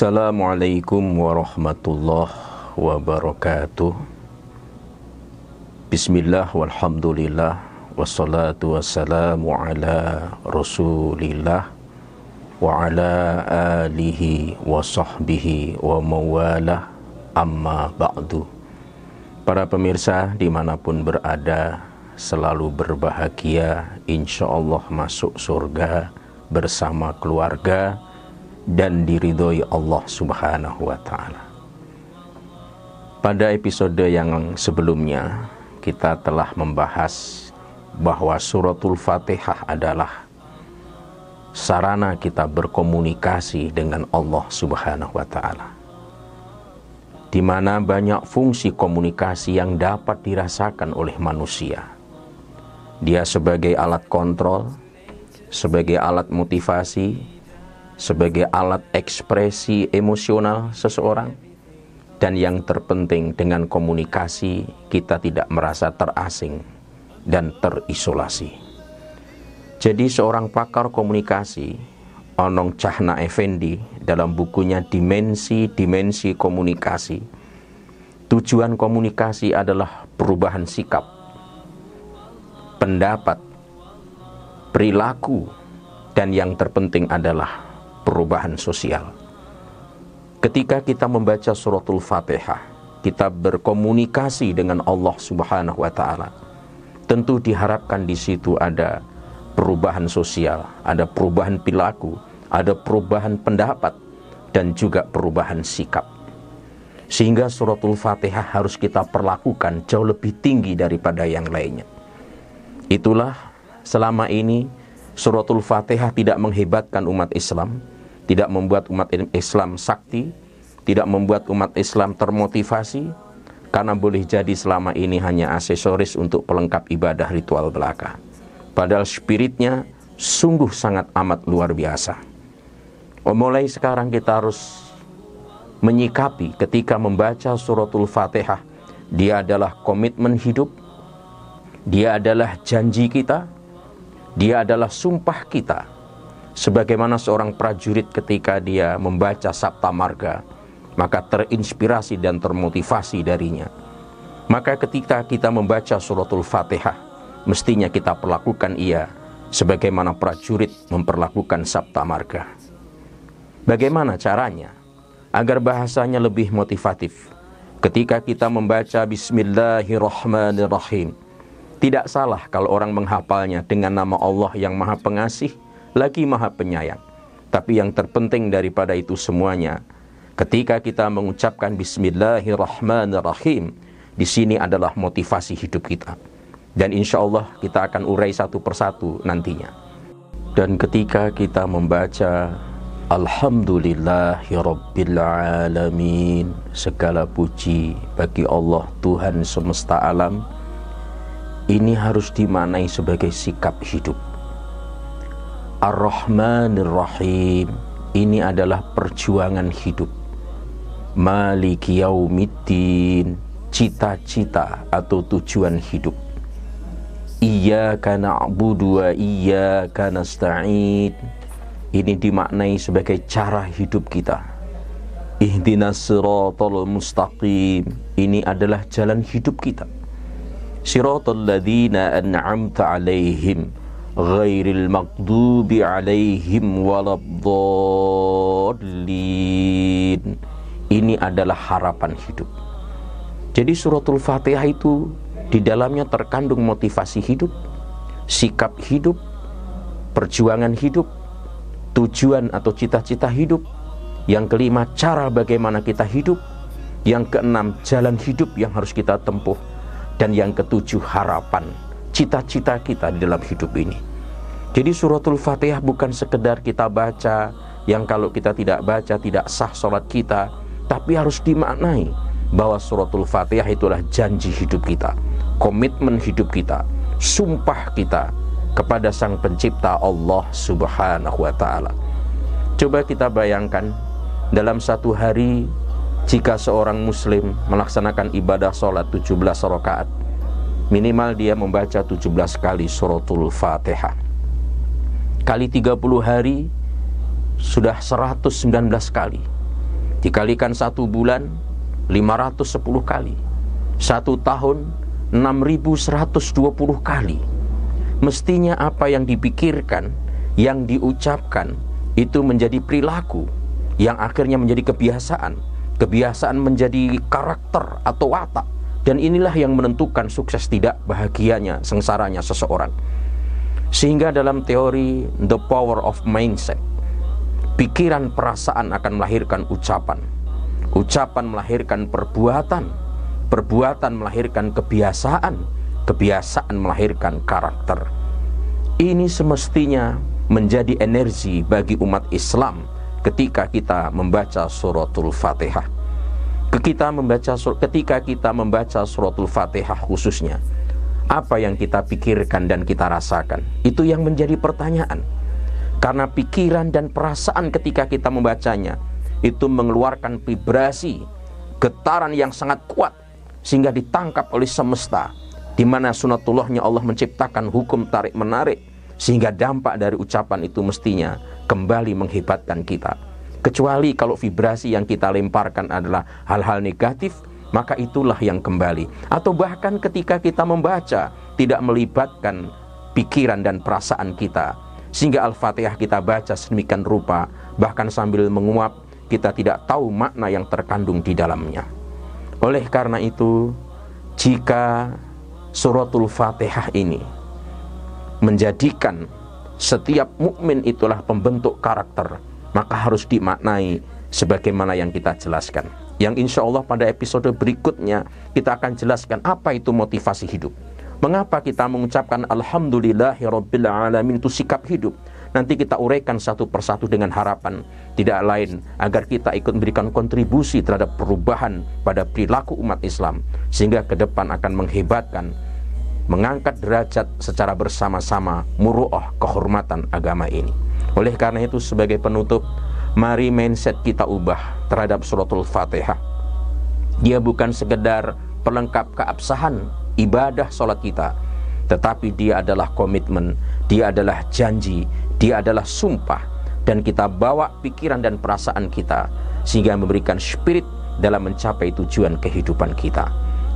Assalamualaikum warahmatullahi wabarakatuh. Bismillah walhamdulillah wassalatu wassalamu ala rasulillah wa ala alihi wa sahbihi wa mawalah, amma ba'du. Para pemirsa dimanapun berada, selalu berbahagia, insyaallah masuk surga bersama keluarga dan diridhoi Allah Subhanahu wa ta'ala. Pada episode yang sebelumnya kita telah membahas bahwa suratul Fatihah adalah sarana kita berkomunikasi dengan Allah Subhanahu wa ta'ala, di mana banyak fungsi komunikasi yang dapat dirasakan oleh manusia. Dia sebagai alat kontrol, sebagai alat motivasi, sebagai alat ekspresi emosional seseorang, dan yang terpenting dengan komunikasi kita tidak merasa terasing dan terisolasi. Jadi seorang pakar komunikasi, Onong Chahna Effendi, dalam bukunya Dimensi Komunikasi, tujuan komunikasi adalah perubahan sikap, pendapat, perilaku, dan yang terpenting adalah perubahan sosial. Ketika kita membaca suratul Fatihah, kita berkomunikasi dengan Allah Subhanahu wa ta'ala. Tentu diharapkan di situ ada perubahan sosial, ada perubahan perilaku, ada perubahan pendapat, dan juga perubahan sikap. Sehingga suratul Fatihah harus kita perlakukan jauh lebih tinggi daripada yang lainnya. Itulah selama ini suratul Fatihah tidak menghebatkan umat Islam, tidak membuat umat Islam sakti, tidak membuat umat Islam termotivasi, karena boleh jadi selama ini hanya aksesoris untuk pelengkap ibadah ritual belaka. Padahal spiritnya sungguh sangat amat luar biasa. Mulai sekarang kita harus menyikapi ketika membaca suratul Fatihah, dia adalah komitmen hidup, dia adalah janji kita, dia adalah sumpah kita. Sebagaimana seorang prajurit ketika dia membaca Sabta Marga, maka terinspirasi dan termotivasi darinya. Maka ketika kita membaca suratul Fatihah, mestinya kita perlakukan ia sebagaimana prajurit memperlakukan Sabta Marga. Bagaimana caranya? Agar bahasanya lebih motivatif. Ketika kita membaca Bismillahirrahmanirrahim, tidak salah kalau orang menghafalnya dengan nama Allah yang Maha Pengasih lagi Maha Penyayang. Tapi yang terpenting daripada itu semuanya, ketika kita mengucapkan Bismillahirrahmanirrahim, di sini adalah motivasi hidup kita. Dan insya Allah kita akan urai satu persatu nantinya. Dan ketika kita membaca Alhamdulillahirabbil alamin, segala puji bagi Allah Tuhan semesta alam, ini harus dimaknai sebagai sikap hidup. Ar-Rahmanir-Rahim, ini adalah perjuangan hidup. Maliki yaumiddin, cita-cita atau tujuan hidup. Iyyaka na'budu wa iyyaka nasta'in, ini dimaknai sebagai cara hidup kita. Ihdinas siratal mustaqim, ini adalah jalan hidup kita. Siratal ladzina an'amta 'alaihim ghairil maghdubi 'alaihim waladdallin. Ini adalah harapan hidup. Jadi suratul Fatihah itu di dalamnya terkandung motivasi hidup, sikap hidup, perjuangan hidup, tujuan atau cita-cita hidup. Yang kelima, cara bagaimana kita hidup. Yang keenam, jalan hidup yang harus kita tempuh. Dan yang ketujuh, harapan, cita-cita kita di dalam hidup ini. Jadi suratul Fatihah bukan sekedar kita baca, yang kalau kita tidak baca tidak sah sholat kita, tapi harus dimaknai bahwa suratul Fatihah itulah janji hidup kita, komitmen hidup kita, sumpah kita kepada Sang Pencipta Allah Subhanahu wa ta'ala. Coba kita bayangkan, dalam satu hari jika seorang muslim melaksanakan ibadah sholat 17 rakaat, minimal dia membaca 17 kali suratul Fatihah. Kali 30 hari sudah 119 kali. Dikalikan 1 bulan 510 kali, 1 tahun 6120 kali. Mestinya apa yang dipikirkan, yang diucapkan itu menjadi perilaku, yang akhirnya menjadi kebiasaan. Kebiasaan menjadi karakter atau watak. Dan inilah yang menentukan sukses tidak bahagianya, sengsaranya seseorang. Sehingga dalam teori The Power of Mindset, pikiran perasaan akan melahirkan ucapan, ucapan melahirkan perbuatan, perbuatan melahirkan kebiasaan, kebiasaan melahirkan karakter. Ini semestinya menjadi energi bagi umat Islam ketika kita membaca suratul Fatihah. Ketika kita membaca suratul Fatihah khususnya, apa yang kita pikirkan dan kita rasakan, itu yang menjadi pertanyaan. Karena pikiran dan perasaan ketika kita membacanya itu mengeluarkan vibrasi, getaran yang sangat kuat, sehingga ditangkap oleh semesta, di mana sunatullahnya Allah menciptakan hukum tarik-menarik, sehingga dampak dari ucapan itu mestinya kembali menghebatkan kita. Kecuali kalau vibrasi yang kita lemparkan adalah hal-hal negatif, maka itulah yang kembali. Atau bahkan ketika kita membaca tidak melibatkan pikiran dan perasaan kita, sehingga Al-Fatihah kita baca sedemikian rupa, bahkan sambil menguap, kita tidak tahu makna yang terkandung di dalamnya. Oleh karena itu, jika suratul Fatihah ini menjadikan setiap mukmin itulah pembentuk karakter, maka harus dimaknai sebagaimana yang kita jelaskan. Yang insya Allah pada episode berikutnya kita akan jelaskan apa itu motivasi hidup. Mengapa kita mengucapkan Alhamdulillahirabbil alamin itu sikap hidup. Nanti kita uraikan satu persatu dengan harapan tidak lain agar kita ikut memberikan kontribusi terhadap perubahan pada perilaku umat Islam, sehingga ke depan akan menghebatkan, mengangkat derajat secara bersama-sama muru'ah kehormatan agama ini. Oleh karena itu, sebagai penutup, mari mindset kita ubah terhadap suratul Fatihah. Dia bukan sekedar pelengkap keabsahan ibadah sholat kita, tetapi dia adalah komitmen, dia adalah janji, dia adalah sumpah. Dan kita bawa pikiran dan perasaan kita sehingga memberikan spirit dalam mencapai tujuan kehidupan kita.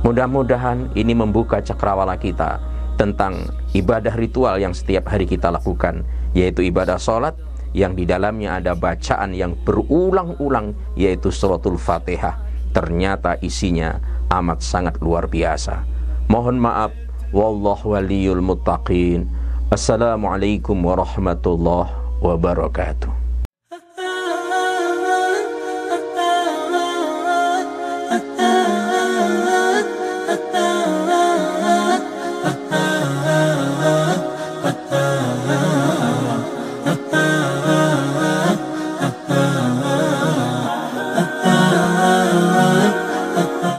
Mudah-mudahan ini membuka cakrawala kita tentang ibadah ritual yang setiap hari kita lakukan, yaitu ibadah sholat yang di dalamnya ada bacaan yang berulang-ulang, yaitu suratul Fatihah. Ternyata isinya amat sangat luar biasa. Mohon maaf. Wallahu waliyul muttaqin. Assalamualaikum warahmatullahi wabarakatuh.